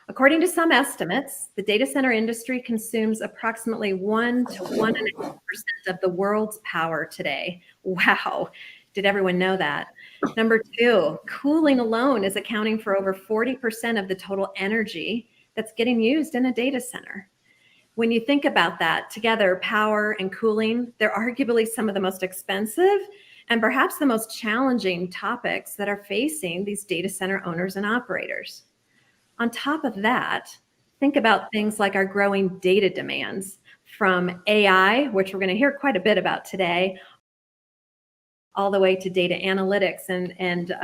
According to some estimates, the data center industry consumes approximately 1 to 1.5% of the world's power today. Wow. Did everyone know that? Number two, cooling alone is accounting for over 40% of the total energy that's getting used in a data center. When you think about that together, power and cooling, they're arguably some of the most expensive and perhaps the most challenging topics that are facing these data center owners and operators. On top of that, think about things like our growing data demands from AI, which we're going to hear quite a bit about today, all the way to data analytics and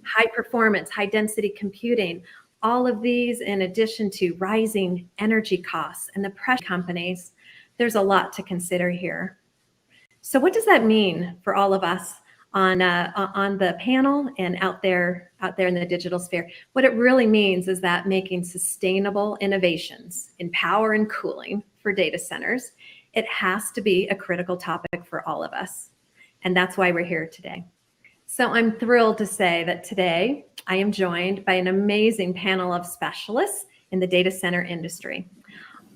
high performance, high density computing. All of these, in addition to rising energy costs and the pressure companies, there's a lot to consider here. So what does that mean for all of us on the panel and out there in the digital sphere? What it really means is that making sustainable innovations in power and cooling for data centers, it has to be a critical topic for all of us. And that's why we're here today. So I'm thrilled to say that today I am joined by an amazing panel of specialists in the data center industry.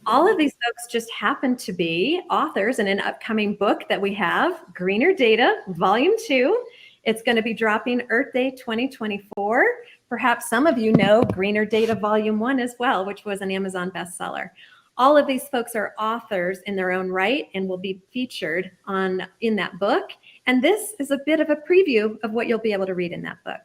All of these folks just happen to be authors in an upcoming book that we have, Greener Data, Volume 2. It's going to be dropping Earth Day 2024. Perhaps some of you know Greener Data Volume 1 as well, which was an Amazon bestseller. All of these folks are authors in their own right and will be featured in that book. And this is a bit of a preview of what you'll be able to read in that book.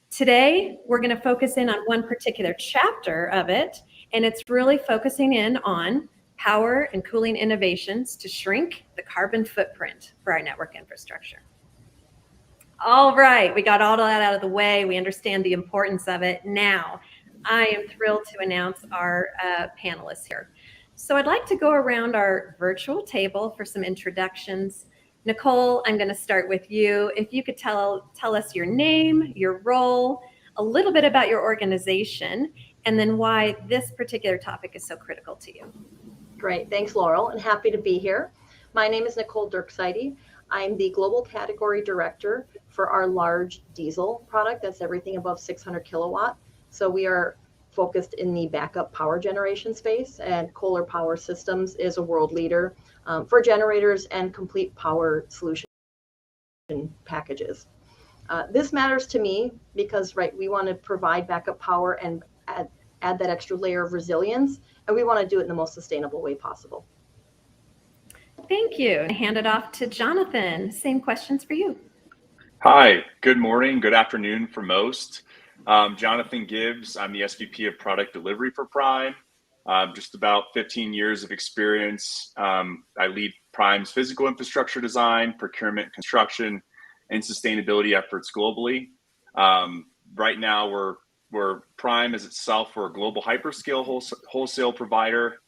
Today, we're going to focus in on one particular chapter of it, and it's really focusing in on power and cooling innovations to shrink the carbon footprint for our network infrastructure. All right, we got all that out of the way. We understand the importance of it. Now, I am thrilled to announce our panelists here. So I'd like to go around our virtual table for some introductions. Nicole, I'm going to start with you. If you could tell us your name, your role, a little bit about your organization, and then why this particular topic is so critical to you. Great. Thanks, Laurel, and happy to be here. My name is Nicole Diersheide. I'm the Global Category Director for our large diesel product. That's everything above 600 kilowatt. So we are focused in the backup power generation space, and Kohler Power Systems is a world leader for generators and complete power solution packages. This matters to me because, we want to provide backup power and add that extra layer of resilience, and we want to do it in the most sustainable way possible. Thank you. I hand it off to Jonathan. Same questions for you. Hi, good morning, good afternoon for most. Jonathan Gibbs, I'm the SVP of Product Delivery for Prime. Just about 15 years of experience. I lead Prime's physical infrastructure design, procurement, construction, and sustainability efforts globally. Right now, we're Prime as itself, we're a global hyperscale wholesale provider.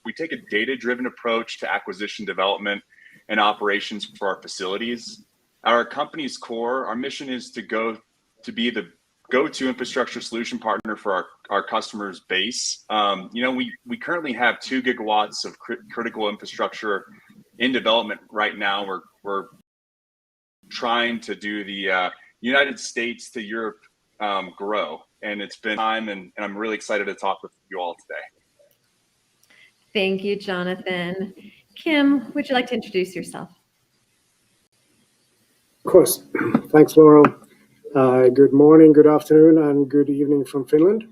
We take a data-driven approach to acquisition development and operations for our facilities. At our company's core, our mission is to be the go-to infrastructure solution partner for our customers' base. We currently have 2 gigawatts of critical infrastructure in development right now. We're trying to do the United States to Europe grow, and it's been time, and I'm really excited to talk with you all today. Thank you, Jonathan. Kim, would you like to introduce yourself? Of course. Thanks, Laurel. Good morning, good afternoon, and good evening from Finland.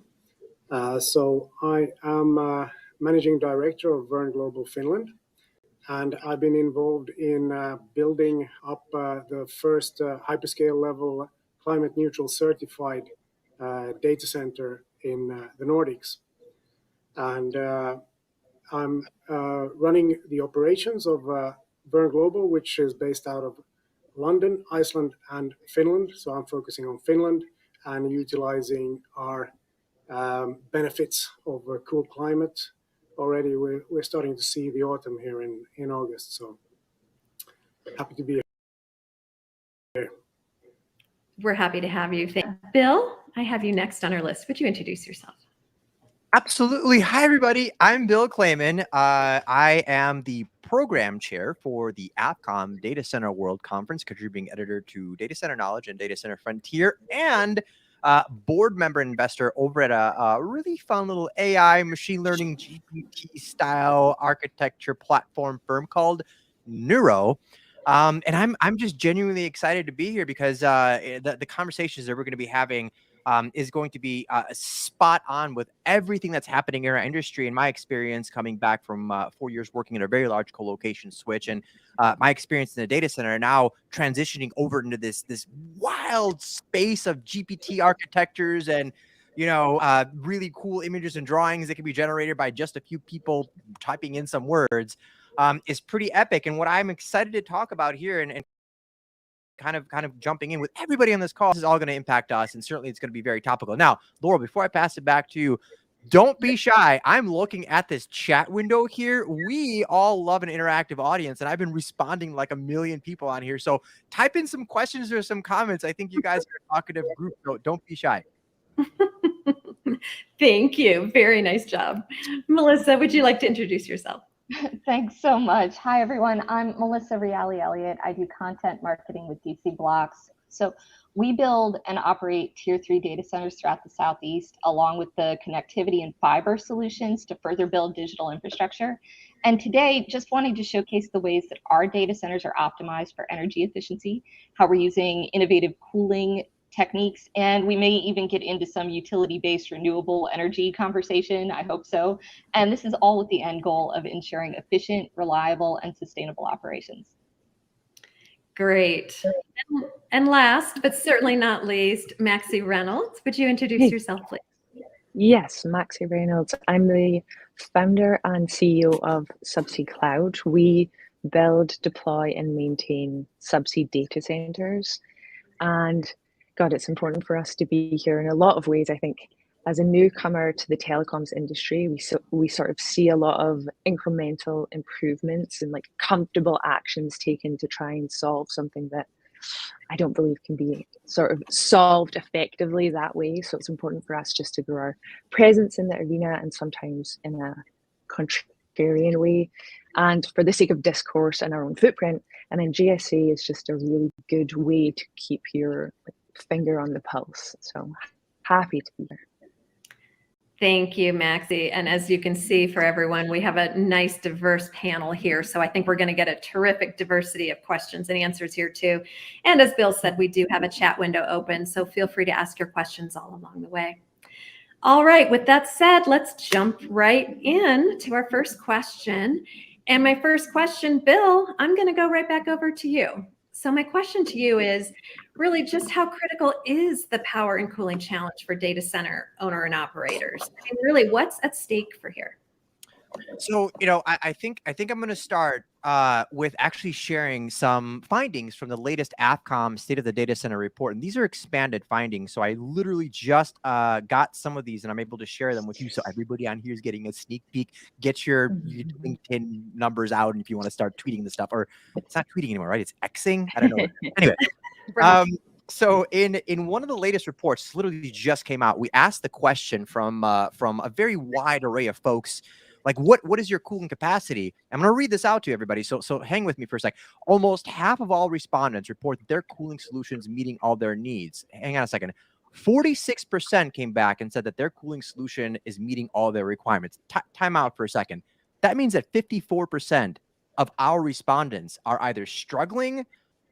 So I am Managing Director of Verne Global Finland, and I've been involved in building up the first hyperscale level climate neutral certified data center in the Nordics. And I'm running the operations of Verne Global, which is based out of London, Iceland, and Finland. So I'm focusing on Finland and utilizing our benefits of a cool climate. Already we're starting to see the autumn here in August. So happy to be here. We're happy to have you. Bill, I have you next on our list. Would you introduce yourself? Absolutely. Hi, everybody. I'm Bill Kleyman. I am the program chair for the AppCom Data Center World Conference, contributing editor to Data Center Knowledge and Data Center Frontier. And board member and investor over at a really fun little AI machine learning GPT style architecture platform firm called Neu.ro. And I'm just genuinely excited to be here because the conversations that we're going to be having is going to be spot on with everything that's happening in our industry. And my experience coming back from 4 years working at a very large co-location switch, and my experience in the data center, now transitioning over into this wild space of GPT architectures and really cool images and drawings that can be generated by just a few people typing in some words. Is pretty epic. And what I'm excited to talk about here and kind of jumping in with everybody on this call, this is all going to impact us. And certainly it's going to be very topical. Now, Laurel, before I pass it back to you, don't be shy. I'm looking at this chat window here. We all love an interactive audience, and I've been responding like a million people on here. So type in some questions or some comments. I think you guys are a talkative group, so don't be shy. Thank you. Very nice job. Melissa, would you like to introduce yourself? Thanks so much. Hi, everyone. I'm Melissa Reali-Elliott. I do content marketing with DC BLOX. So we build and operate tier 3 data centers throughout the Southeast, along with the connectivity and fiber solutions to further build digital infrastructure. And today, just wanting to showcase the ways that our data centers are optimized for energy efficiency, how we're using innovative cooling techniques, and we may even get into some utility-based renewable energy conversation. I hope so. And this is all with the end goal of ensuring efficient, reliable, and sustainable operations. Great. And last, but certainly not least, Maxie Reynolds. Would you introduce yourself, please? Yes, Maxie Reynolds. I'm the founder and CEO of Subsea Cloud. We build, deploy, and maintain subsea data centers. And God, it's important for us to be here in a lot of ways. I think as a newcomer to the telecoms industry, we sort of see a lot of incremental improvements and like comfortable actions taken to try and solve something that I don't believe can be sort of solved effectively that way. So it's important for us just to grow our presence in the arena, and sometimes in a contrarian way, and for the sake of discourse and our own footprint. And then GSA is just a really good way to keep your finger on the pulse. So happy to be there. Thank you, Maxie. And as you can see for everyone, we have a nice diverse panel here. So I think we're going to get a terrific diversity of questions and answers here too. And as Bill said, we do have a chat window open, so feel free to ask your questions all along the way. All right, with that said, let's jump right in to our first question. And my first question, Bill, I'm going to go right back over to you. So my question to you is really just how critical is the power and cooling challenge for data center owner and operators? I mean, really, what's at stake for here? So, I think I'm going to start with actually sharing some findings from the latest AFCOM State of the Data Center report. And these are expanded findings. So I literally just got some of these, and I'm able to share them with you. So everybody on here is getting a sneak peek. Get your LinkedIn numbers out, and if you want to start tweeting the stuff, or it's not tweeting anymore, right? It's Xing. I don't know. Anyway. So in one of the latest reports, literally just came out, we asked the question from a very wide array of folks, like what is your cooling capacity? I'm going to read this out to everybody. So hang with me for a sec. Almost half of all respondents report that their cooling solutions meeting all their needs. Hang on a second. 46% came back and said that their cooling solution is meeting all their requirements. Time out for a second. That means that 54% of our respondents are either struggling,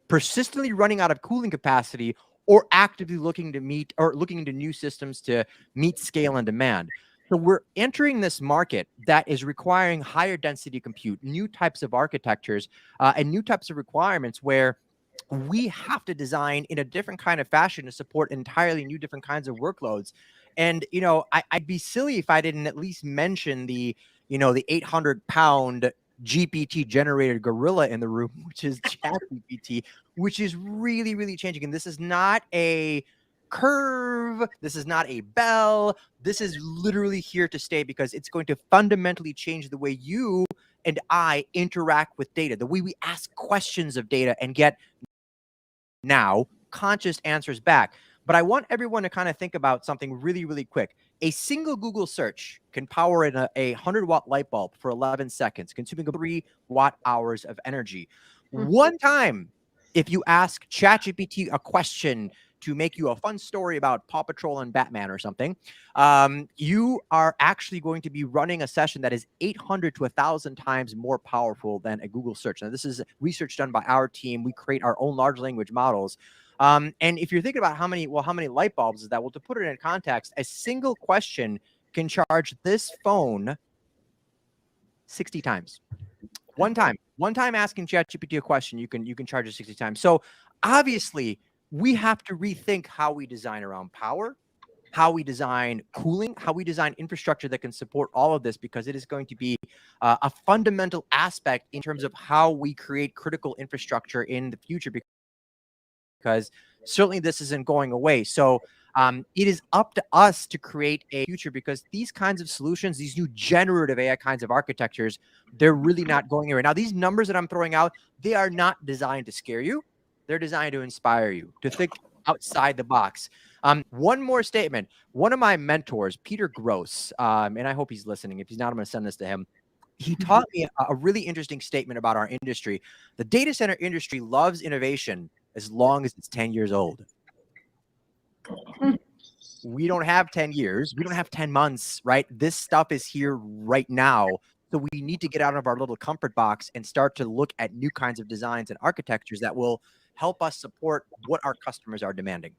persistently running out of cooling capacity, or actively looking into new systems to meet scale and demand. So we're entering this market that is requiring higher density compute, new types of architectures, and new types of requirements where we have to design in a different kind of fashion to support entirely new different kinds of workloads. And, I'd be silly if I didn't at least mention the 800-pound GPT generated gorilla in the room, which is ChatGPT, which is really, really changing. And this is not a curve. This is not a bell. This is literally here to stay because it's going to fundamentally change the way you and I interact with data, the way we ask questions of data and get now conscious answers back. But I want everyone to kind of think about something really, really quick. A single Google search can power in a 100-watt light bulb for 11 seconds, consuming 3 watt-hours of energy. One time, if you ask ChatGPT a question to make you a fun story about Paw Patrol and Batman or something, you are actually going to be running a session that is 800 to 1,000 times more powerful than a Google search. Now, this is research done by our team. We create our own large language models. And if you're thinking about how many light bulbs is that? Well, to put it in context, a single question can charge this phone 60 times. One time asking ChatGPT a question, you can charge it 60 times. So obviously, we have to rethink how we design around power, how we design cooling, how we design infrastructure that can support all of this, because it is going to be a fundamental aspect in terms of how we create critical infrastructure in the future, because certainly this isn't going away. So it is up to us to create a future, because these kinds of solutions, these new generative AI kinds of architectures, they're really not going anywhere. Now, these numbers that I'm throwing out, they are not designed to scare you. They're designed to inspire you to think outside the box. One more statement. One of my mentors, Peter Gross, and I hope he's listening. If he's not, I'm going to send this to him. He taught me a really interesting statement about our industry. The data center industry loves innovation as long as it's 10 years old. We don't have 10 years. We don't have 10 months, right? This stuff is here right now. So we need to get out of our little comfort box and start to look at new kinds of designs and architectures that will help us support what our customers are demanding.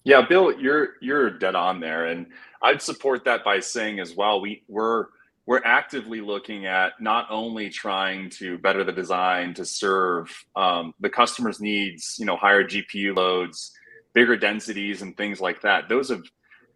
Yeah, Bill, you're dead on there. And I'd support that by saying as well, we're actively looking at not only trying to better the design to serve the customer's needs, higher GPU loads, bigger densities and things like that. Those have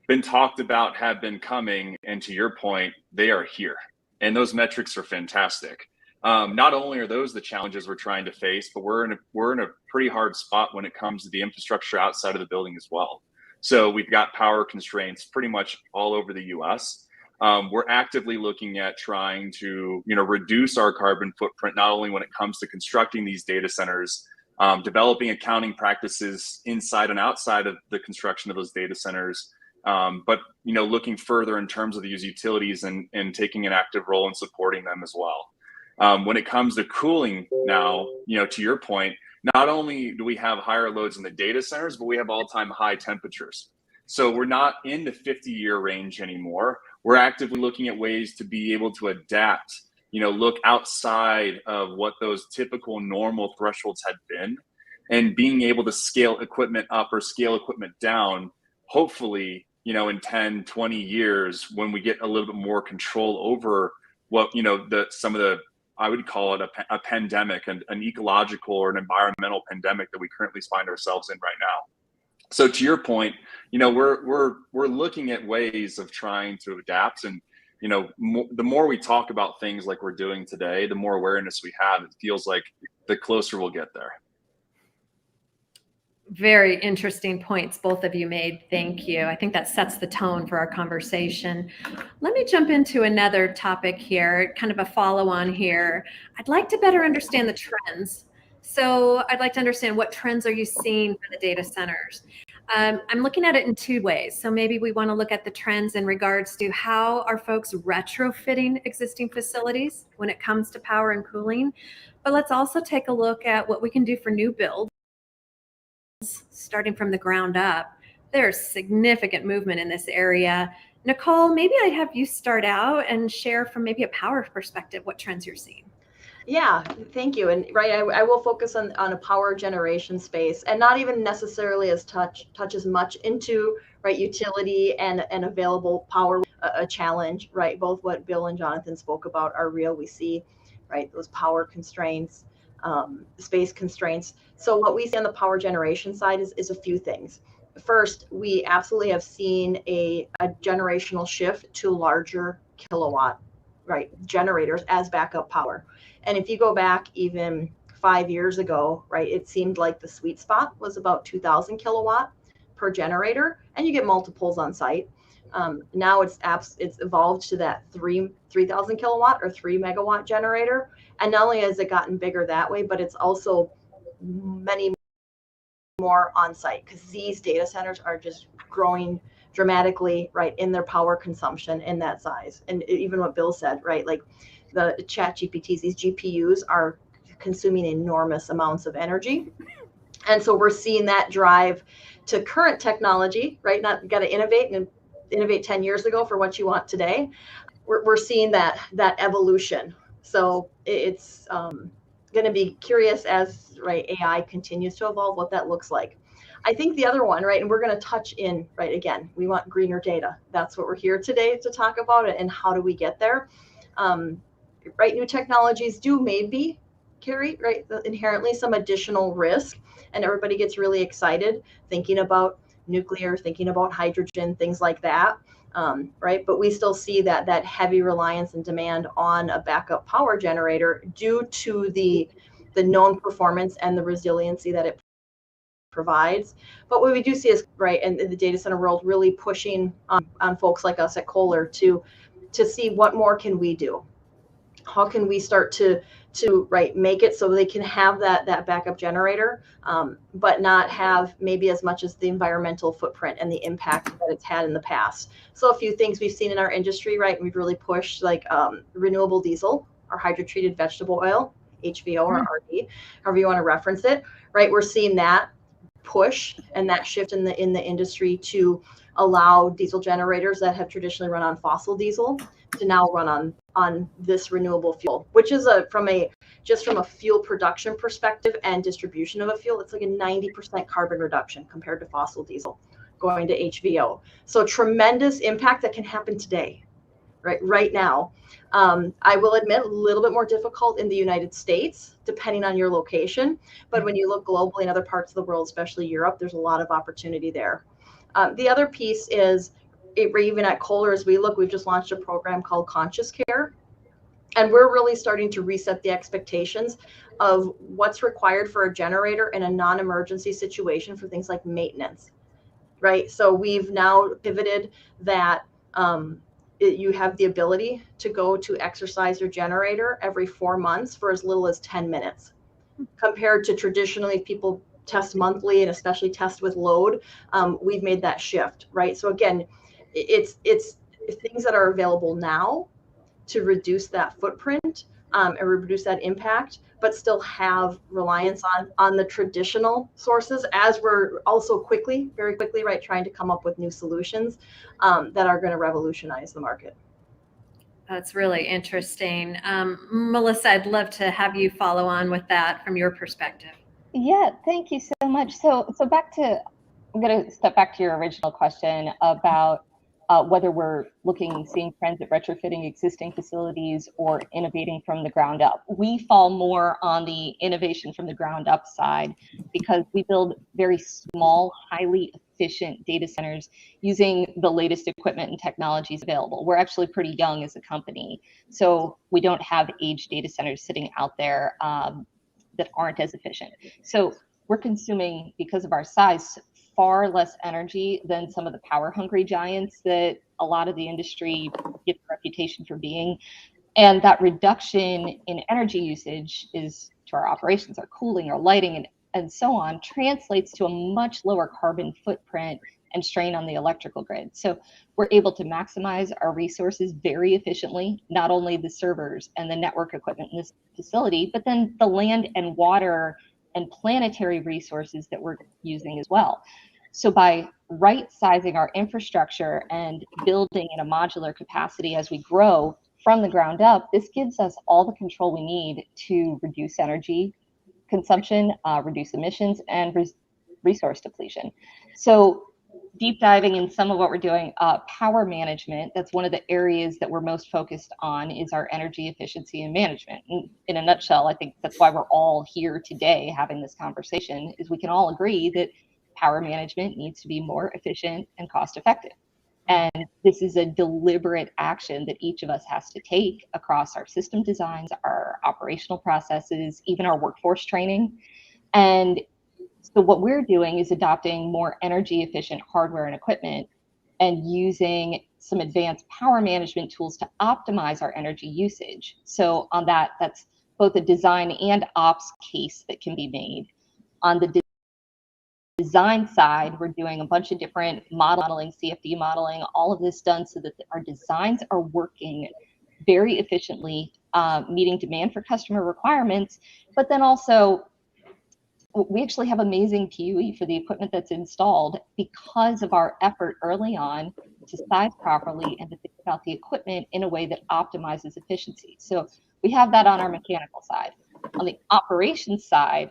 been talked about, have been coming, and to your point, they are here. And those metrics are fantastic. Not only are those the challenges we're trying to face, but we're in a pretty hard spot when it comes to the infrastructure outside of the building as well. So we've got power constraints pretty much all over the US. We're actively looking at trying to reduce our carbon footprint, not only when it comes to constructing these data centers, developing accounting practices inside and outside of the construction of those data centers, but looking further in terms of these utilities and taking an active role in supporting them as well. When it comes to cooling now, to your point, not only do we have higher loads in the data centers, but we have all-time high temperatures. So we're not in the 50-year range anymore. We're actively looking at ways to be able to adapt, look outside of what those typical normal thresholds had been, and being able to scale equipment up or scale equipment down, hopefully, in 10, 20 years, when we get a little bit more control over what, some of the, I would call it a pandemic, and an ecological or an environmental pandemic that we currently find ourselves in right now. So to your point, we're looking at ways of trying to adapt, and the more we talk about things like we're doing today, the more awareness we have. It feels like the closer we'll get there. Very interesting points both of you made. Thank you. I think that sets the tone for our conversation. Let me jump into another topic here, kind of a follow-on here. I'd like to better understand the trends. So I'd like to understand, what trends are you seeing for the data centers? I'm looking at it in two ways. So maybe we want to look at the trends in regards to how are folks retrofitting existing facilities when it comes to power and cooling. But let's also take a look at what we can do for new builds, starting from the ground up. There's significant movement in this area. Nicole, maybe I have you start out and share from maybe a power perspective what trends you're seeing. Yeah, thank you. And I will focus on a power generation space, and not even necessarily as touch as much into utility and available power. A challenge, both what Bill and Jonathan spoke about are real. We see those power constraints, space constraints. So what we see on the power generation side is a few things. First, we absolutely have seen a generational shift to larger kilowatt generators as backup power. And if you go back even 5 years ago, it seemed like the sweet spot was about 2,000 kilowatt per generator, and you get multiples on site. Now it's evolved to that 3,000 kilowatt or 3 megawatt generator. And not only has it gotten bigger that way, but it's also many more on site, because these data centers are just growing dramatically in their power consumption in that size. And even what Bill said, like the chat GPTs, these GPUs are consuming enormous amounts of energy. And so we're seeing that drive to current technology, right? Not got to innovate and innovate 10 years ago for what you want today. We're seeing that evolution. So it's going to be curious as AI continues to evolve, what that looks like. I think the other one, right, and we're going to touch in, right, again, we want greener data. That's what we're here today to talk about, and how do we get there. Right, new technologies do maybe carry, right, inherently some additional risk, and everybody gets really excited thinking about nuclear, thinking about hydrogen, things like that. Right, but we still see that heavy reliance and demand on a backup power generator due to the known performance and the resiliency that it provides. But what we do see is, right, and the data center world really pushing on folks like us at Kohler to see what more can we do. How can we start to right, make it so they can have that backup generator, but not have maybe as much as the environmental footprint and the impact that it's had in the past. So a few things we've seen in our industry, right, and we've really pushed, like renewable diesel or hydrotreated vegetable oil, HVO or RD, however you want to reference it, right? We're seeing that push and that shift in the industry to allow diesel generators that have traditionally run on fossil diesel to now run on this renewable fuel, which is from a fuel production perspective and distribution of a fuel, it's like a 90% carbon reduction compared to fossil diesel going to HVO. So tremendous impact that can happen today, right now. I will admit, a little bit more difficult in the United States, depending on your location. But when you look globally in other parts of the world, especially Europe, there's a lot of opportunity there. The other piece is, even at Kohler, as we look, we've just launched a program called Conscious Care. And we're really starting to reset the expectations of what's required for a generator in a non-emergency situation for things like maintenance, right? So we've now pivoted that you have the ability to go to exercise your generator every 4 months for as little as 10 minutes, compared to traditionally people test monthly, and especially test with load. We've made that shift, right? So again, it's things that are available now to reduce that footprint and reduce that impact, but still have reliance on the traditional sources, as we're also very quickly, right, trying to come up with new solutions that are going to revolutionize the market. That's really interesting. Melissa, I'd love to have you follow on with that from your perspective. Yeah, thank you so much. So I'm going to step back to your original question about whether we're seeing trends at retrofitting existing facilities or innovating from the ground up. We fall more on the innovation from the ground up side, because we build very small, highly efficient data centers using the latest equipment and technologies available. We're actually pretty young as a company, so we don't have aged data centers sitting out there that aren't as efficient. So we're consuming, because of our size, far less energy than some of the power hungry giants that a lot of the industry gets a reputation for being. And that reduction in energy usage is to our operations, our cooling, our lighting, and so on, translates to a much lower carbon footprint and strain on the electrical grid. So we're able to maximize our resources very efficiently, not only the servers and the network equipment in this facility, but then the land and water and planetary resources that we're using as well. So by right-sizing our infrastructure and building in a modular capacity as we grow from the ground up, this gives us all the control we need to reduce energy consumption, reduce emissions, and resource depletion. So deep diving in some of what we're doing, power management, that's one of the areas that we're most focused on, is our energy efficiency and management. In a nutshell, I think that's why we're all here today having this conversation, is we can all agree that power management needs to be more efficient and cost effective. And this is a deliberate action that each of us has to take across our system designs, our operational processes, even our workforce training. And so what we're doing is adopting more energy efficient hardware and equipment and using some advanced power management tools to optimize our energy usage. So on that, that's both a design and ops case that can be made. On the design side, we're doing a bunch of different modeling, CFD modeling, all of this done so that our designs are working very efficiently, meeting demand for customer requirements, but then also we actually have amazing PUE for the equipment that's installed because of our effort early on to size properly and to think about the equipment in a way that optimizes efficiency. So we have that on our mechanical side. On the operations side,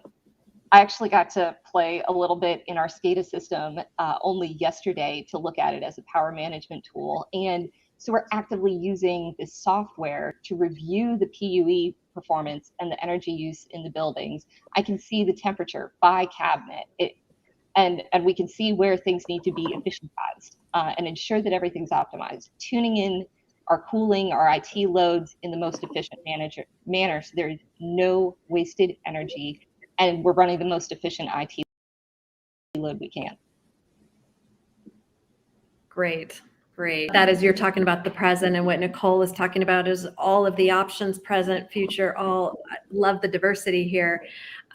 I actually got to play a little bit in our SCADA system only yesterday to look at it as a power management tool. And so we're actively using this software to review the PUE performance and the energy use in the buildings. I can see the temperature by cabinet, and we can see where things need to be efficientized and ensure that everything's optimized. Tuning in our cooling, our IT loads in the most efficient manner so there is no wasted energy, and we're running the most efficient IT load we can. Great. Great. That is, you're talking about the present, and what Nicole is talking about is all of the options, present, future, all. I love the diversity here.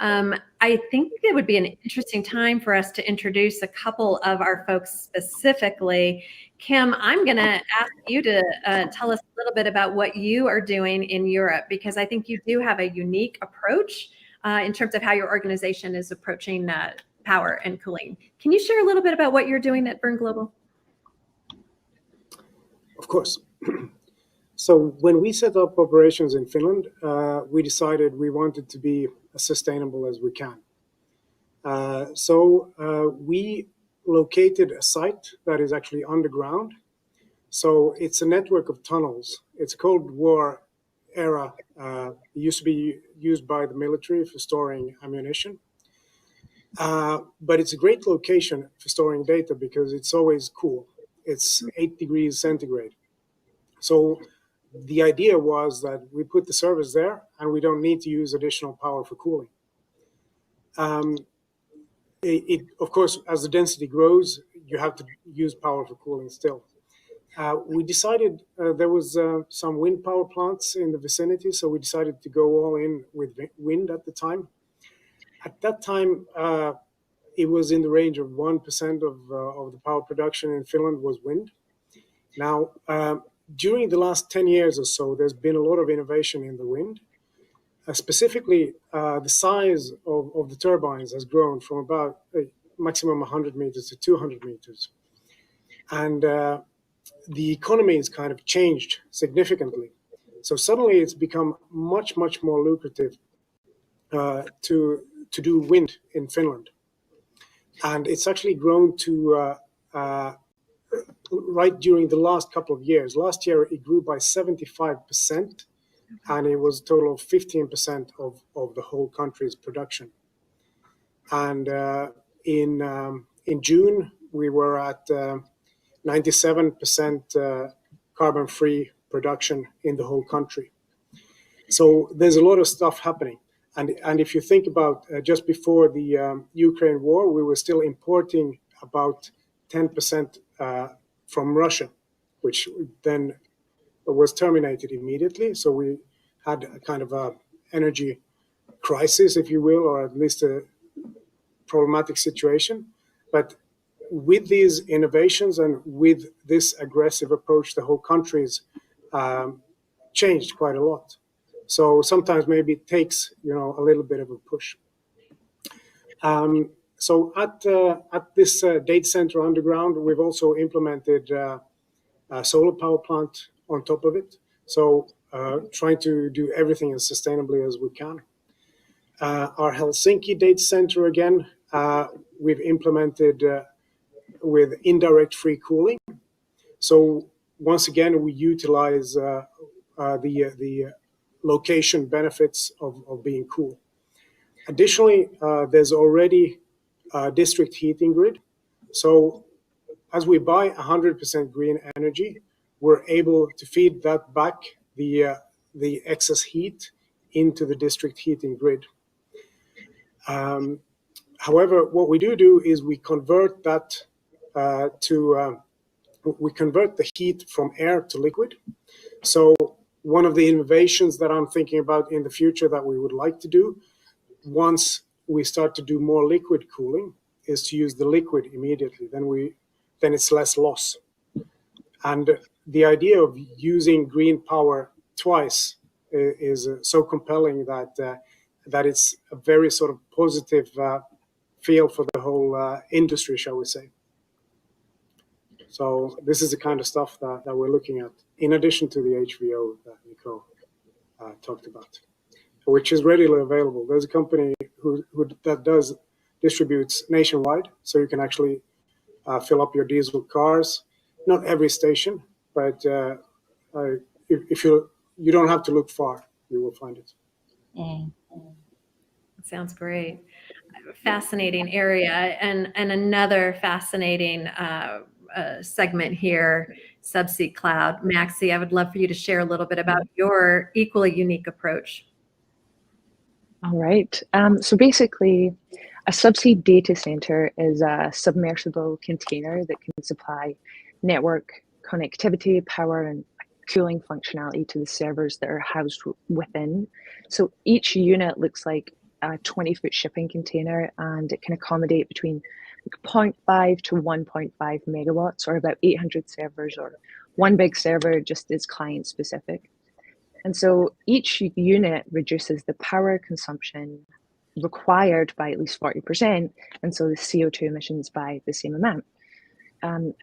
I think it would be an interesting time for us to introduce a couple of our folks specifically. Kim, I'm going to ask you to tell us a little bit about what you are doing in Europe, because I think you do have a unique approach in terms of how your organization is approaching power and cooling. Can you share a little bit about what you're doing at Verne Global? Of course. So when we set up operations in Finland, we decided we wanted to be as sustainable as we can. So we located a site that is actually underground. So it's a network of tunnels. It's Cold War era. It used to be used by the military for storing ammunition. But it's a great location for storing data because it's always cool. It's 8 degrees centigrade. So the idea was that we put the servers there and we don't need to use additional power for cooling. Of course, as the density grows, you have to use power for cooling still. We decided there was some wind power plants in the vicinity, so we decided to go all in with wind at the time. At that time, it was in the range of 1% of the power production in Finland was wind. Now, during the last 10 years or so, there's been a lot of innovation in the wind. Specifically, the size of the turbines has grown from about a maximum 100 meters to 200 meters. And the economy has kind of changed significantly. So suddenly it's become much, much more lucrative to do wind in Finland. And it's actually grown to right during the last couple of years. Last year, it grew by 75%, and it was a total of 15% of the whole country's production. And in June, we were at 97% carbon-free production in the whole country. So there's a lot of stuff happening. And if you think about just before the Ukraine war, we were still importing about 10% from Russia, which then was terminated immediately. So we had a kind of a energy crisis, if you will, or at least a problematic situation. But with these innovations and with this aggressive approach, the whole country's changed quite a lot. So sometimes maybe it takes, a little bit of a push. So at this data center underground, we've also implemented a solar power plant on top of it. So trying to do everything as sustainably as we can. Our Helsinki data center, again, we've implemented with indirect free cooling. So once again, we utilize the location benefits of being cool. Additionally, there's already a district heating grid. So as we buy 100% green energy, we're able to feed that back, the excess heat, into the district heating grid. However, what we do is we convert that we convert the heat from air to liquid. So one of the innovations that I'm thinking about in the future that we would like to do, once we start to do more liquid cooling, is to use the liquid immediately. Then it's less loss. And the idea of using green power twice is so compelling that that it's a very sort of positive feel for the whole industry, shall we say. So this is the kind of stuff that we're looking at, in addition to the HVO that Nicole talked about, which is readily available. There's a company that distributes nationwide, so you can actually fill up your diesel cars. Not every station, but if you don't have to look far, you will find it. Sounds great. Fascinating area, and another fascinating segment here, Subsea Cloud. Maxie, I would love for you to share a little bit about your equally unique approach. All right. So basically, a subsea data center is a submersible container that can supply network connectivity, power, and cooling functionality to the servers that are housed within. So each unit looks like a 20-foot shipping container, and it can accommodate between 0.5 to 1.5 megawatts, or about 800 servers, or one big server just is client specific. And so each unit reduces the power consumption required by at least 40%, and so the CO2 emissions by the same amount.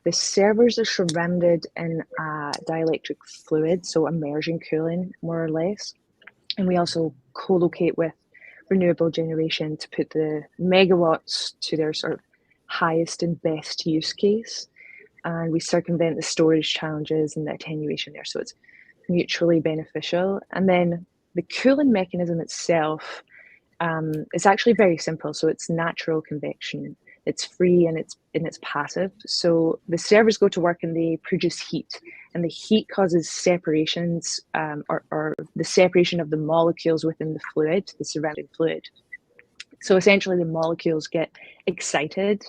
The servers are surrounded in dielectric fluid, so immersion cooling, more or less. And we also co-locate with renewable generation to put the megawatts to their sort of highest and best use case. And we circumvent the storage challenges and the attenuation there. So it's mutually beneficial. And then the cooling mechanism itself is actually very simple. So it's natural convection. It's free and it's passive. So the servers go to work and they produce heat, and the heat causes separations or the separation of the molecules within the fluid, the surrounding fluid. So essentially the molecules get excited,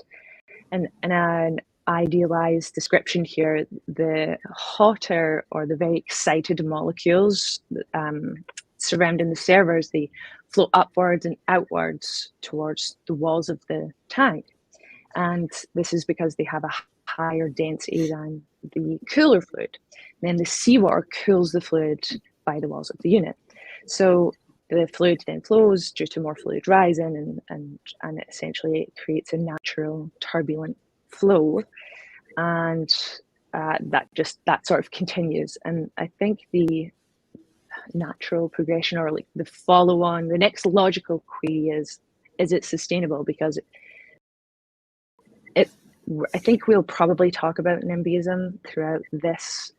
and an idealized description here, the hotter or the very excited molecules surrounding the servers, they flow upwards and outwards towards the walls of the tank. And this is because they have a higher density than the cooler fluid. And then the seawater cools the fluid by the walls of the unit. So the fluid then flows due to more fluid rising, and essentially it creates a natural turbulent flow. And that sort of continues. And I think the natural progression, or like the follow on, the next logical query is it sustainable? Because I think we'll probably talk about NIMBYism throughout this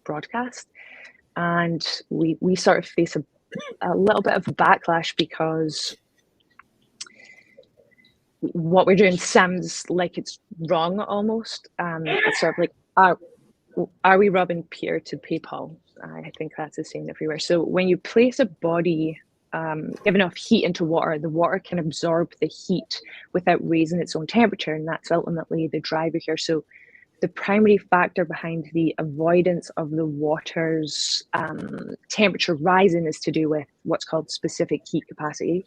broadcast, and we sort of face a little bit of backlash because what we're doing sounds like it's wrong almost. It's sort of like, are we robbing Peter to pay Paul? I think that's the same everywhere. So when you place a body, give enough heat into water, the water can absorb the heat without raising its own temperature, and that's ultimately the driver here. So the primary factor behind the avoidance of the water's temperature rising is to do with what's called specific heat capacity,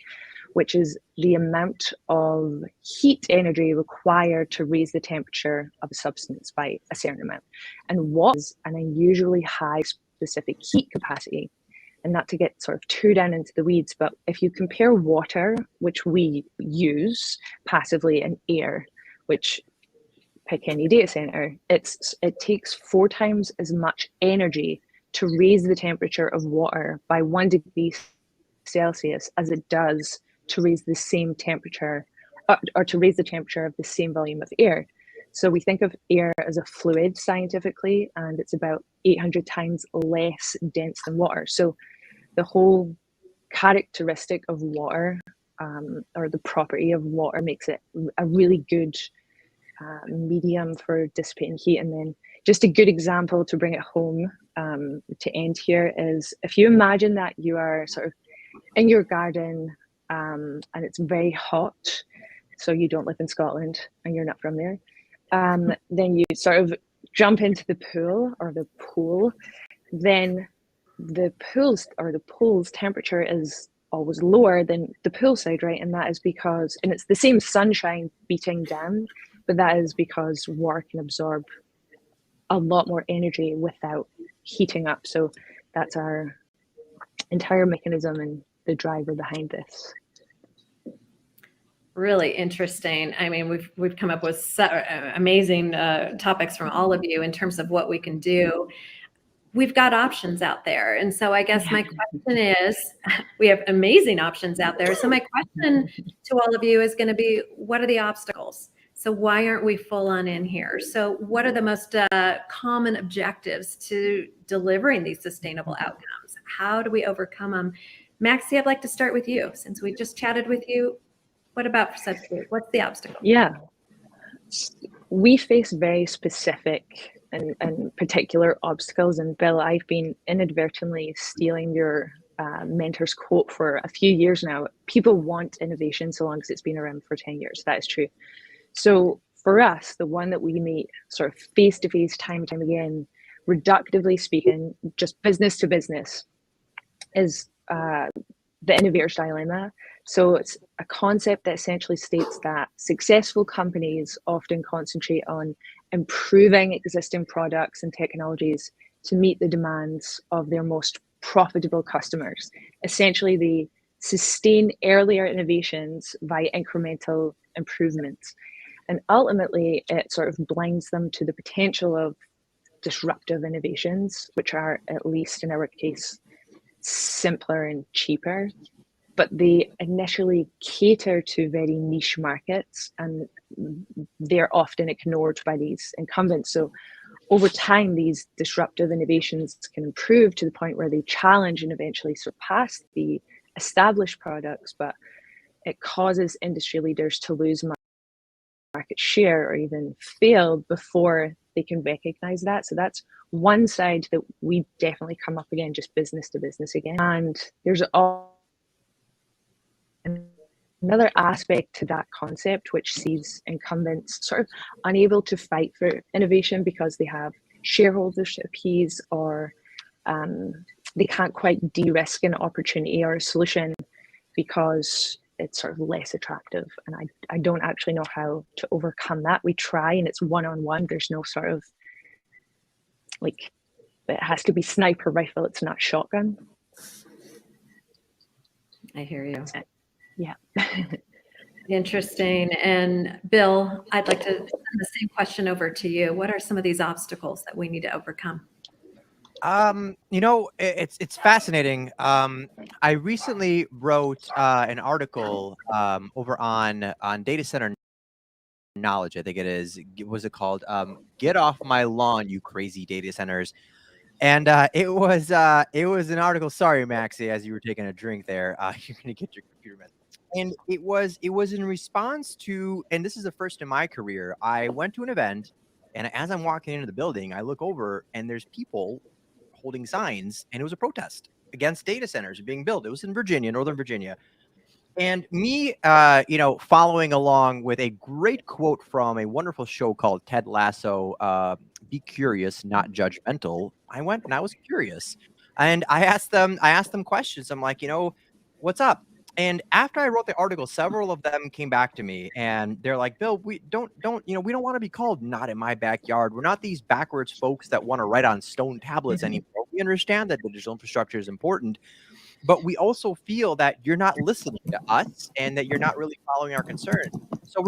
which is the amount of heat energy required to raise the temperature of a substance by a certain amount. And water is an unusually high specific heat capacity. And not to get sort of too down into the weeds, but if you compare water, which we use passively, and air, which pick any data center, it takes 4 times as much energy to raise the temperature of water by 1 degree Celsius as it does to raise the same temperature, or to raise the temperature of the same volume of air. So we think of air as a fluid scientifically, and it's about 800 times less dense than water. So the whole characteristic of water, or the property of water, makes it a really good medium for dissipating heat. And then just a good example to bring it home to end here is, if you imagine that you are sort of in your garden and it's very hot, so you don't live in Scotland and you're not from there, then you sort of jump into the pool or the pool, then the pool's temperature is always lower than the poolside, right? And that is because, and it's the same sunshine beating down, but that is because water can absorb a lot more energy without heating up. So that's our entire mechanism, and the driver behind this. Really interesting. I mean, we've come up with amazing topics from all of you in terms of what we can do. We've got options out there. And so I guess my question is, we have amazing options out there. So my question to all of you is going to be, what are the obstacles? So why aren't we full on in here? So what are the most common objectives to delivering these sustainable outcomes? How do we overcome them? Maxie, I'd like to start with you since we just chatted with you. What about for Subsea? What's the obstacle? Yeah, we face very specific and particular obstacles. And Bill, I've been inadvertently stealing your mentor's quote for a few years now. People want innovation so long as it's been around for 10 years. That is true. So for us, the one that we meet sort of face to face, time and time again, reductively speaking, just business to business, is the innovator's dilemma. So it's a concept that essentially states that successful companies often concentrate on improving existing products and technologies to meet the demands of their most profitable customers. Essentially, they sustain earlier innovations via incremental improvements. And ultimately, it sort of blinds them to the potential of disruptive innovations, which are, at least in our case, simpler and cheaper. But they initially cater to very niche markets, and they're often ignored by these incumbents. So over time, these disruptive innovations can improve to the point where they challenge and eventually surpass the established products, but it causes industry leaders to lose market share or even fail before they can recognize that. So that's one side that we definitely come up again, just business to business again. And there's another aspect to that concept, which sees incumbents sort of unable to fight for innovation because they have shareholders to appease, or they can't quite de-risk an opportunity or a solution because it's sort of less attractive. And I don't actually know how to overcome that. We try, and it's one-on-one. There's no sort of, like, it has to be sniper rifle. It's not shotgun. I hear you. Yeah. Interesting. And Bill, I'd like to send the same question over to you. What are some of these obstacles that we need to overcome? You know, it's fascinating. I recently wrote an article over on data center knowledge. I think it is. What was it called? Get off my lawn, you crazy data centers. And it was an article. Sorry, Maxie, as you were taking a drink there, you're gonna get your computer messed. And it was in response to, and this is the first in my career. I went to an event, and as I'm walking into the building, I look over, and there's people holding signs, and it was a protest against data centers being built. It was in Virginia, Northern Virginia. And me, following along with a great quote from a wonderful show called Ted Lasso, "Be curious, not judgmental." I went and I was curious, and I asked them questions. I'm like, what's up? And after I wrote the article, several of them came back to me, and they're like, "Bill, we don't want to be called not in my backyard. We're not these backwards folks that want to write on stone tablets anymore. We understand that the digital infrastructure is important, but we also feel that you're not listening to us and that you're not really following our concerns." So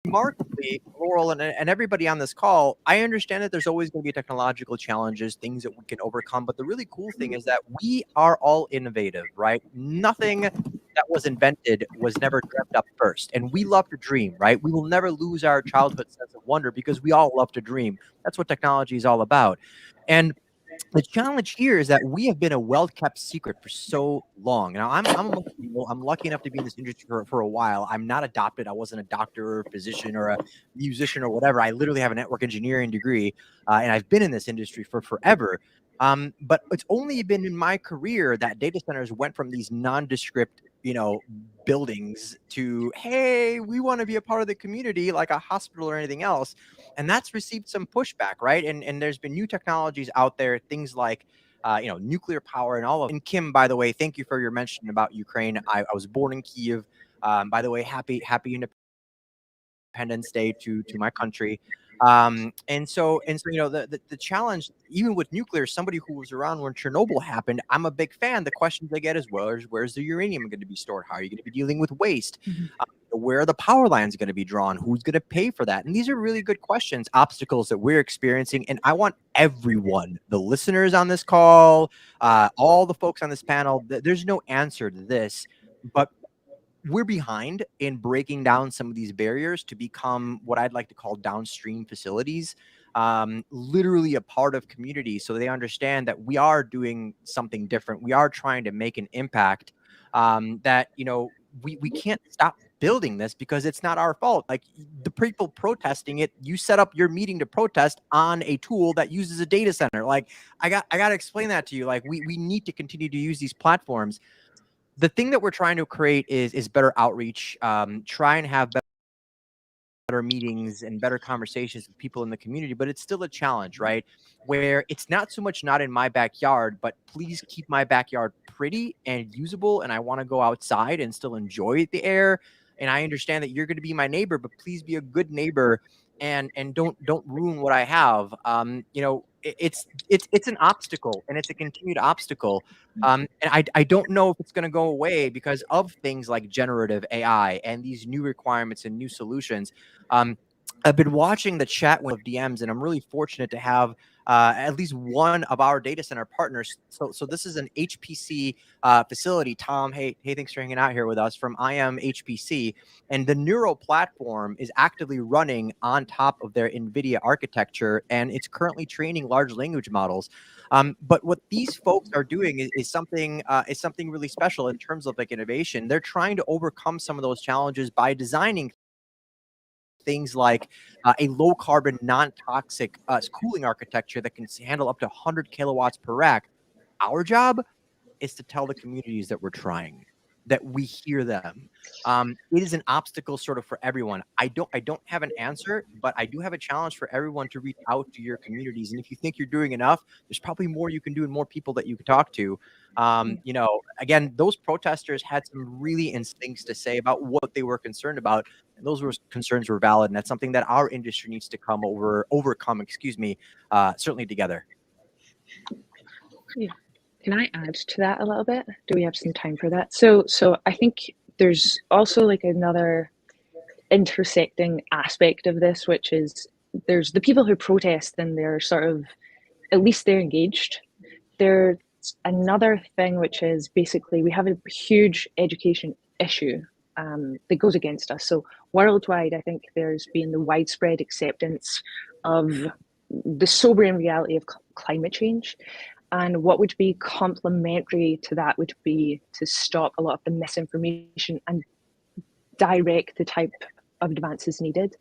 remarkably, Laurel and everybody on this call, I understand that there's always going to be technological challenges, things that we can overcome. But the really cool thing is that we are all innovative, right? Nothing that was invented was never dreamt up first. And we love to dream, right? We will never lose our childhood sense of wonder because we all love to dream. That's what technology is all about. And the challenge here is that we have been a well-kept secret for so long. Now, I'm lucky enough to be in this industry for a while. I'm not adopted. I wasn't a doctor or a physician or a musician or whatever. I literally have a network engineering degree, and I've been in this industry for forever. But it's only been in my career that data centers went from these nondescript, buildings to, hey, we want to be a part of the community like a hospital or anything else. And that's received some pushback, right? And there's been new technologies out there, things like, nuclear power and all of. And Kim, by the way, thank you for your mention about Ukraine. I was born in Kyiv. By the way, happy Independence Day to my country. And so, the challenge, even with nuclear, somebody who was around when Chernobyl happened, I'm a big fan. The questions I get is, where's the uranium going to be stored? How are you going to be dealing with waste? Where are the power lines going to be drawn? Who's going to pay for that? And these are really good questions, obstacles that we're experiencing. And I want everyone, the listeners on this call, all the folks on this panel, there's no answer to this, but we're behind in breaking down some of these barriers to become what I'd like to call downstream facilities, literally a part of communities, so they understand that we are doing something different. We are trying to make an impact, that, we can't stop building this because it's not our fault. Like, the people protesting it, you set up your meeting to protest on a tool that uses a data center. Like, I got to explain that to you. Like, we need to continue to use these platforms. The thing that we're trying to create is better outreach, try and have better meetings and better conversations with people in the community, but it's still a challenge, right? Where it's not so much not in my backyard, but please keep my backyard pretty and usable. And I want to go outside and still enjoy the air. And I understand that you're going to be my neighbor, but please be a good neighbor and don't ruin what I have. It's an obstacle, and it's a continued obstacle. And I don't know if it's going to go away because of things like generative AI and these new requirements and new solutions. I've been watching the chat of DMs, and I'm really fortunate to have at least one of our data center partners. So this is an HPC facility. Tom, hey, thanks for hanging out here with us from IM HPC. And the Neu.ro platform is actively running on top of their NVIDIA architecture, and it's currently training large language models. But what these folks are doing is something really special in terms of like innovation. They're trying to overcome some of those challenges by designing things like a low carbon, non-toxic cooling architecture that can handle up to 100 kilowatts per rack. Our job is to tell the communities that we're trying, that we hear them. It is an obstacle sort of for everyone. I don't have an answer, but I do have a challenge for everyone to reach out to your communities. And if you think you're doing enough, there's probably more you can do and more people that you can talk to. Again, those protesters had some really instincts to say about what they were concerned about. And those concerns were valid. And that's something that our industry needs to overcome, certainly together. Yeah. Can I add to that a little bit? Do we have some time for that? So I think there's also like another intersecting aspect of this, which is there's the people who protest and they're sort of, at least they're engaged. There's another thing, which is basically we have a huge education issue that goes against us. So worldwide, I think there's been the widespread acceptance of the sobering reality of climate change. And what would be complementary to that would be to stop a lot of the misinformation and direct the type of advances needed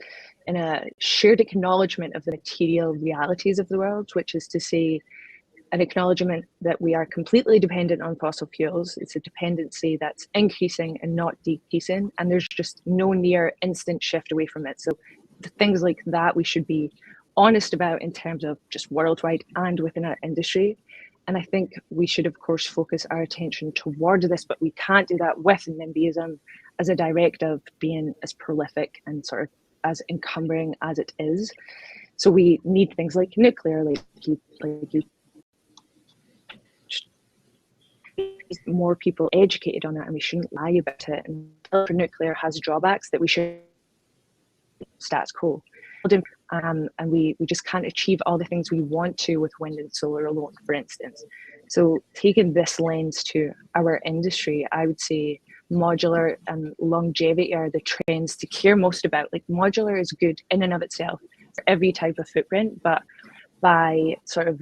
in a shared acknowledgement of the material realities of the world, which is to say an acknowledgement that we are completely dependent on fossil fuels. It's a dependency that's increasing and not decreasing, and there's just no near instant shift away from it. So the things like that we should be honest about in terms of just worldwide and within our industry. And I think we should, of course, focus our attention toward this, but we can't do that with NIMBYism as a directive being as prolific and sort of as encumbering as it is. So we need things like nuclear, more people educated on that, and we shouldn't lie about it. And nuclear has drawbacks that we should status quo. And we just can't achieve all the things we want to with wind and solar alone, for instance. So taking this lens to our industry, I would say modular and longevity are the trends to care most about. Like, modular is good in and of itself for every type of footprint, but by sort of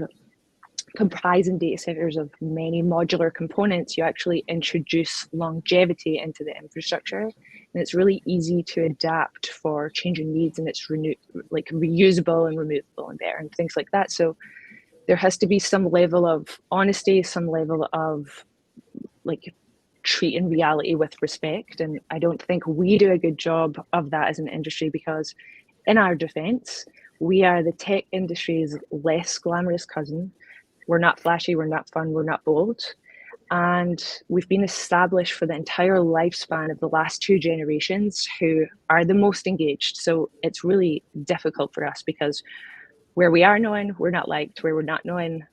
comprising data centers of many modular components, you actually introduce longevity into the infrastructure, and it's really easy to adapt for changing needs, and it's reusable and removable and better and things like that. So there has to be some level of honesty, some level of like treating reality with respect, and I don't think we do a good job of that as an industry, because in our defense, we are the tech industry's less glamorous cousin. We're not flashy, we're not fun, we're not bold. And we've been established for the entire lifespan of the last 2 generations who are the most engaged. So it's really difficult for us because where we are known, we're not liked. Where we're not known,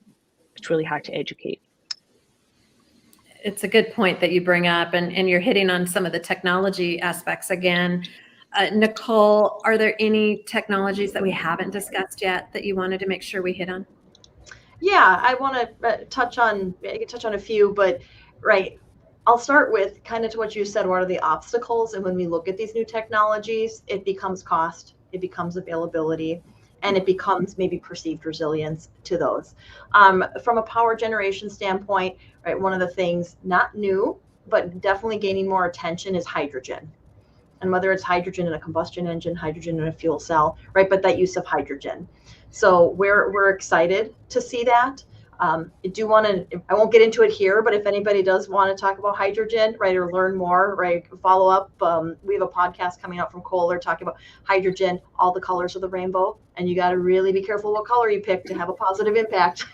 it's really hard to educate. It's a good point that you bring up, and you're hitting on some of the technology aspects again. Nicole, are there any technologies that we haven't discussed yet that you wanted to make sure we hit on? Yeah, I want to touch on a few, but right, I'll start with kind of to what you said. What are the obstacles? And when we look at these new technologies, it becomes cost, it becomes availability, and it becomes maybe perceived resilience to those. From a power generation standpoint, right, one of the things not new, but definitely gaining more attention is hydrogen. And whether it's hydrogen in a combustion engine, hydrogen in a fuel cell, right, but that use of hydrogen. So we're excited to see that. I won't get into it here, but if anybody does want to talk about hydrogen, right, or learn more, right, follow up. We have a podcast coming out from Kohler talking about hydrogen, all the colors of the rainbow, and you got to really be careful what color you pick to have a positive impact.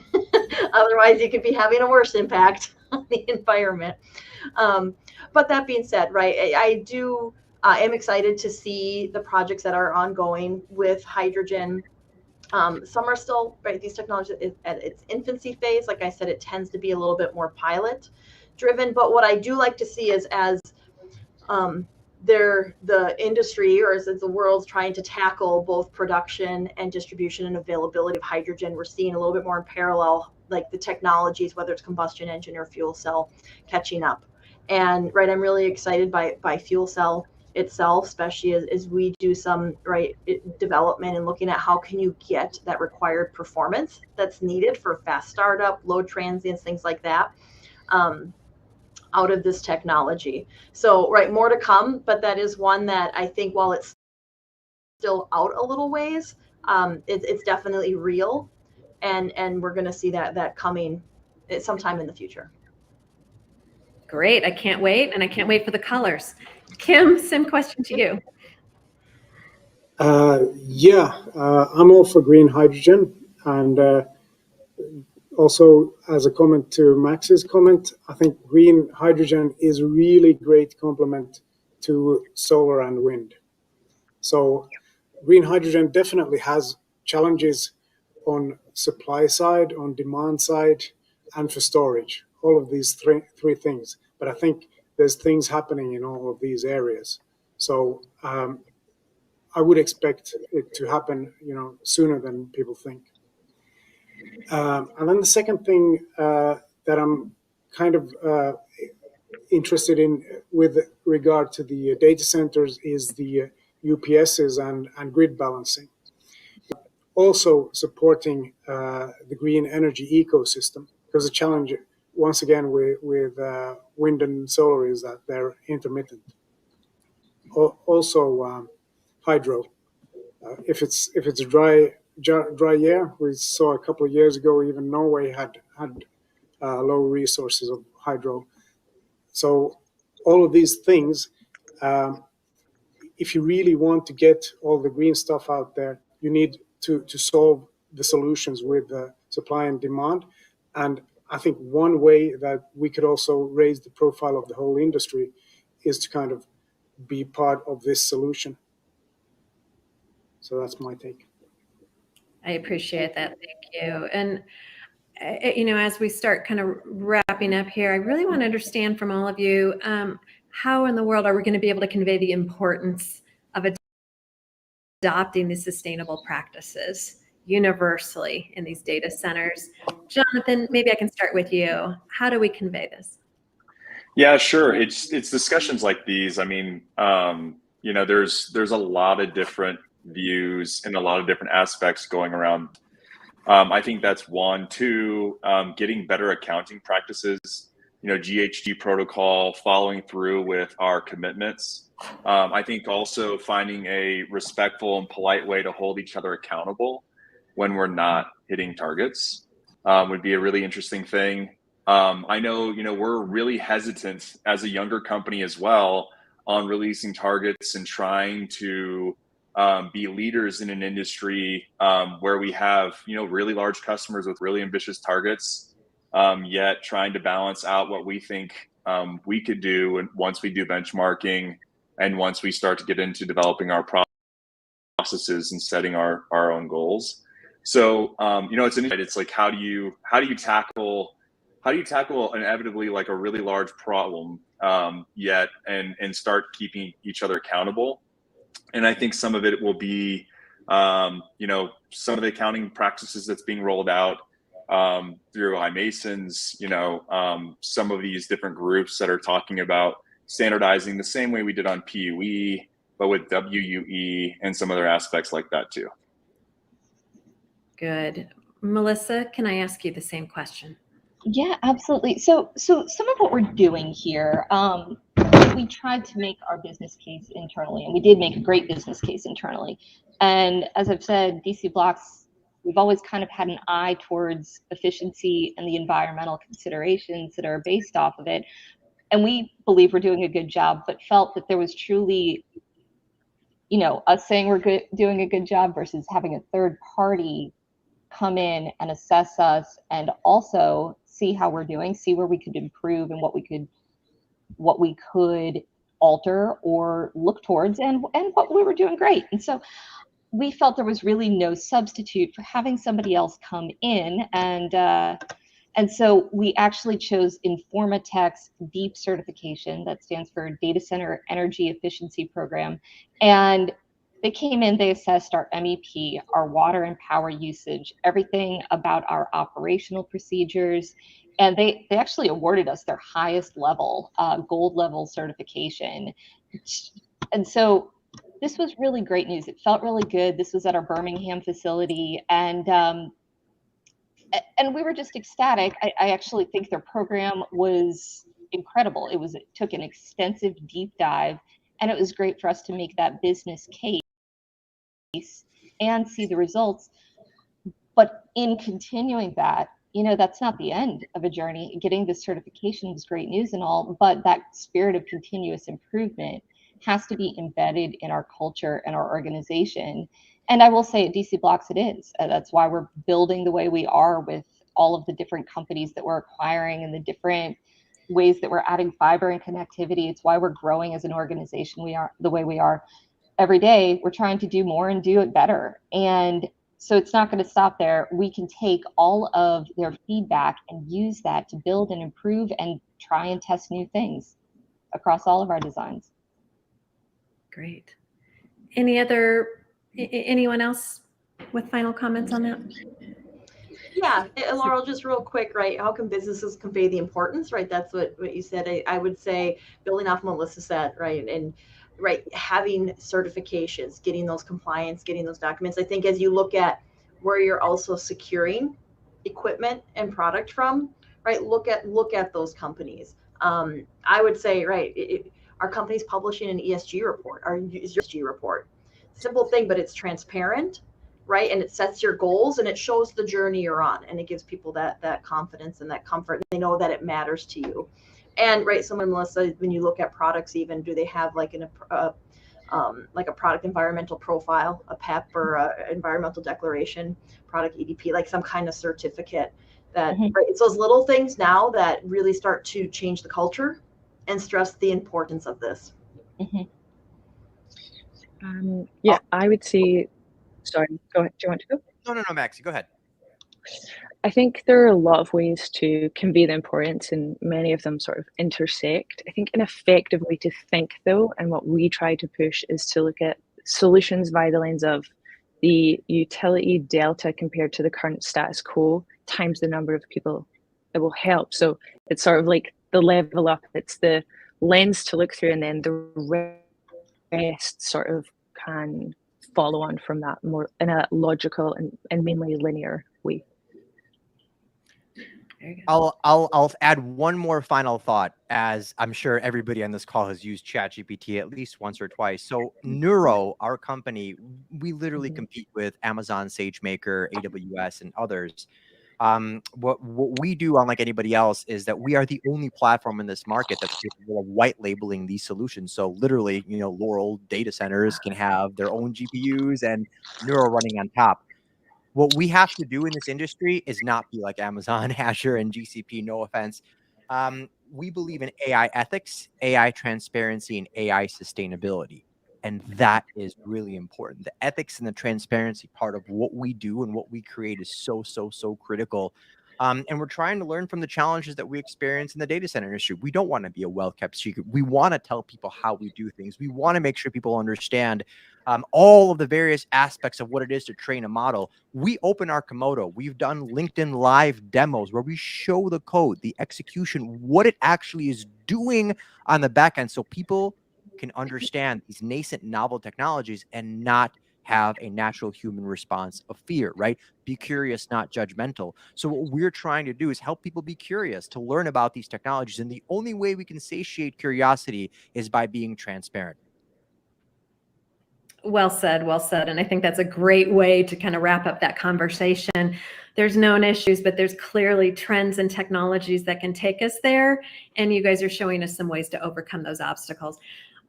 Otherwise, you could be having a worse impact on the environment. But that being said, right, I am excited to see the projects that are ongoing with hydrogen. Some are still, right, these technologies at its infancy phase. Like I said, it tends to be a little bit more pilot driven. But what I do like to see is as the industry, or as the world's trying to tackle both production and distribution and availability of hydrogen, we're seeing a little bit more in parallel, like the technologies, whether it's combustion engine or fuel cell, catching up. And right, I'm really excited by fuel cell itself, especially as we do some development and looking at how can you get that required performance that's needed for fast startup, low transients, things like that, out of this technology. So right, more to come, but that is one that I think while it's still out a little ways, it's definitely real, and we're going to see that coming sometime in the future. Great. I can't wait. And I can't wait for the colors. Kim, same question to you. I'm all for green hydrogen. And also, as a comment to Max's comment, I think green hydrogen is a really great complement to solar and wind. So green hydrogen definitely has challenges on supply side, on demand side, and for storage. All of these three things. But I think there's things happening in all of these areas. So I would expect it to happen, sooner than people think. And then the second thing that I'm kind of interested in with regard to the data centers is the UPSs and grid balancing. Also supporting the green energy ecosystem, because the challenge, once again, with wind and solar is that they're intermittent. Also, hydro. If it's a dry year, we saw a couple of years ago, even Norway had low resources of hydro. So all of these things, if you really want to get all the green stuff out there, you need to solve the solutions with supply and demand. And I think one way that we could also raise the profile of the whole industry is to kind of be part of this solution. So that's my take. I appreciate that. Thank you. And, as we start kind of wrapping up here, I really want to understand from all of you, how in the world are we going to be able to convey the importance of adopting these sustainable practices universally in these data centers? Jonathan, maybe I can start with you. How do we convey this? Yeah, sure. It's discussions like these. I mean, there's a lot of different views and a lot of different aspects going around. I think that's one. Two, getting better accounting practices, GHG protocol, following through with our commitments. I think also finding a respectful and polite way to hold each other accountable when we're not hitting targets would be a really interesting thing. I know, we're really hesitant as a younger company as well on releasing targets and trying to be leaders in an industry where we have, really large customers with really ambitious targets. yet trying to balance out what we think we could do. And once we do benchmarking and once we start to get into developing our processes and setting our own goals. So, it's like, how do you tackle inevitably like a really large problem yet and start keeping each other accountable? And I think some of it will be, some of the accounting practices that's being rolled out through iMasons, some of these different groups that are talking about standardizing the same way we did on PUE, but with WUE and some other aspects like that too. Good. Melissa, can I ask you the same question? Yeah, absolutely. So some of what we're doing here, we tried to make our business case internally, and we did make a great business case internally. And as I've said, DC BLOX, we've always kind of had an eye towards efficiency and the environmental considerations that are based off of it. And we believe we're doing a good job, but felt that there was truly, us saying we're doing a good job versus having a third party come in and assess us and also see how we're doing, see where we could improve and what we could alter or look towards, and what we were doing great. And so we felt there was really no substitute for having somebody else come in, and so we actually chose Informatech's DEEP certification, that stands for Data Center Energy Efficiency Program. And they came in, they assessed our MEP, our water and power usage, everything about our operational procedures, and they actually awarded us their highest level, gold level certification. And so this was really great news. It felt really good. This was at our Birmingham facility, and we were just ecstatic. I actually think their program was incredible. It took an extensive deep dive, and it was great for us to make that business case and see the results. But in continuing that, that's not the end of a journey. Getting this certification is great news and all, but that spirit of continuous improvement has to be embedded in our culture and our organization. And I will say at DC BLOX it is. That's why we're building the way we are with all of the different companies that we're acquiring and the different ways that we're adding fiber and connectivity. It's why we're growing as an organization. We are the way we are. Every day we're trying to do more and do it better. And so it's not going to stop there. We can take all of their feedback and use that to build and improve and try and test new things across all of our designs. Great. Anyone else with final comments on that? Yeah, Laurel, just real quick, right? How can businesses convey the importance, right? That's what you said. I would say, building off Melissa said, right? And having certifications, getting those compliance, getting those documents. I think as you look at where you're also securing equipment and product from, right? Look at those companies. I would say, right, our company's publishing an ESG report, our ESG report. Simple thing, but it's transparent, right? And it sets your goals and it shows the journey you're on, and it gives people that confidence and that comfort. They know that it matters to you. And right, someone, Melissa, when you look at products, even do they have like a product environmental profile, a PEP or a environmental declaration, product EDP, like some kind of certificate that right, it's those little things now that really start to change the culture and stress the importance of this. Yeah, I would say, sorry, go ahead. Do you want to go? No, Maxie, go ahead. I think there are a lot of ways to convey the importance, and many of them sort of intersect. I think an effective way to think, though, and what we try to push, is to look at solutions via the lens of the utility delta compared to the current status quo times the number of people it will help. So it's sort of like the level up, it's the lens to look through, and then the rest sort of can follow on from that more in a logical and mainly linear way. I'll add one more final thought, as I'm sure everybody on this call has used ChatGPT at least once or twice. So Neu.ro, our company, we literally compete with Amazon, SageMaker, AWS, and others. What we do, unlike anybody else, is that we are the only platform in this market that's capable of white labeling these solutions. So literally, Laurel data centers can have their own GPUs and Neu.ro running on top. What we have to do in this industry is not be like Amazon, Azure, and GCP, no offense. We believe in AI ethics, AI transparency, and AI sustainability. And that is really important. The ethics and the transparency part of what we do and what we create is so critical. And we're trying to learn from the challenges that we experience in the data center industry. We don't want to be a well-kept secret. We want to tell people how we do things. We want to make sure people understand all of the various aspects of what it is to train a model. We open our Komodo. We've done LinkedIn Live demos where we show the code, the execution, what it actually is doing on the back end, so people can understand these nascent novel technologies and not have a natural human response of fear, right? Be curious, not judgmental. So what we're trying to do is help people be curious, to learn about these technologies. And the only way we can satiate curiosity is by being transparent. Well said, well said. And I think that's a great way to kind of wrap up that conversation. There's known issues, but there's clearly trends and technologies that can take us there. And you guys are showing us some ways to overcome those obstacles.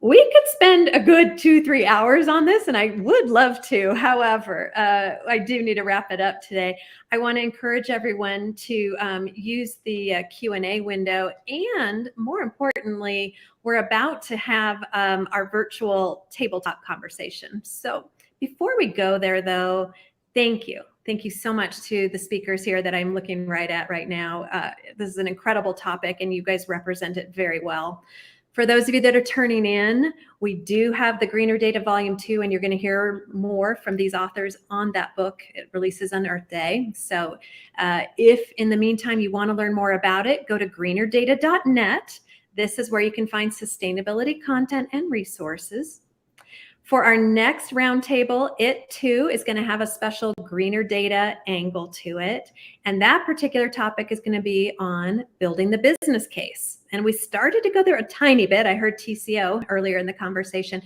We could spend a good 2-3 hours on this, and I would love to. However, I do need to wrap it up today. I want to encourage everyone to use the Q&A window, and more importantly, we're about to have our virtual tabletop conversation. So before we go there, though, thank you. Thank you so much to the speakers here that I'm looking right at right now. This is an incredible topic, and you guys represent it very well. For those of you that are turning in, we do have the Greener Data Volume 2, and you're going to hear more from these authors on that book. It releases on Earth Day. So if in the meantime you want to learn more about it, go to greenerdata.net. This is where you can find sustainability content and resources. For our next roundtable, it too is going to have a special greener data angle to it. And that particular topic is going to be on building the business case. And we started to go there a tiny bit. I heard TCO earlier in the conversation.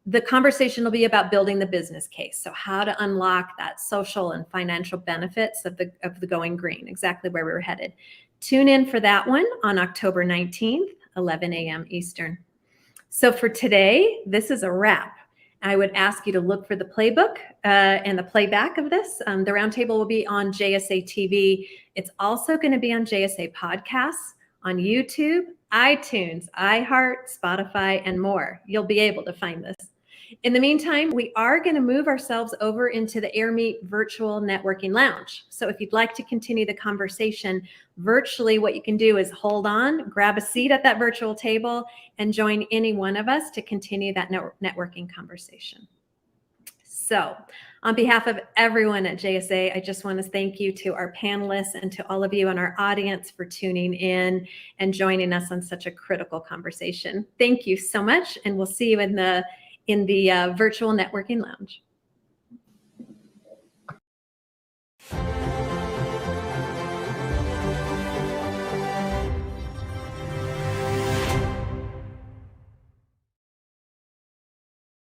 The conversation will be about building the business case. So how to unlock that social and financial benefits of the going green, exactly where we're headed. Tune in for that one on October 19th, 11 a.m. Eastern. So for today, this is a wrap. I would ask you to look for the playbook and the playback of this. The roundtable will be on JSA TV. It's also going to be on JSA Podcasts, on YouTube, iTunes, iHeart, Spotify, and more. You'll be able to find this. In the meantime, we are going to move ourselves over into the AirMeet Virtual Networking Lounge. So if you'd like to continue the conversation virtually, what you can do is hold on, grab a seat at that virtual table, and join any one of us to continue that networking conversation. So on behalf of everyone at JSA, I just want to thank you to our panelists and to all of you in our audience for tuning in and joining us on such a critical conversation. Thank you so much, and we'll see you in the virtual networking lounge.